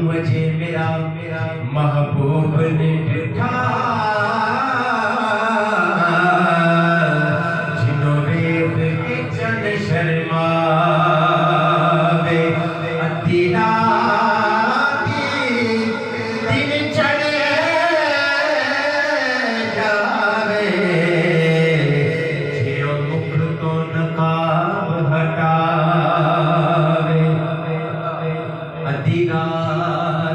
मुझे मेरा महबूब ने दिखा जिनो वेद के चन शर्मावे अद्धी राती दिन चढ़े जावे जियो मुख तो नकाब हटावे अद्धी रात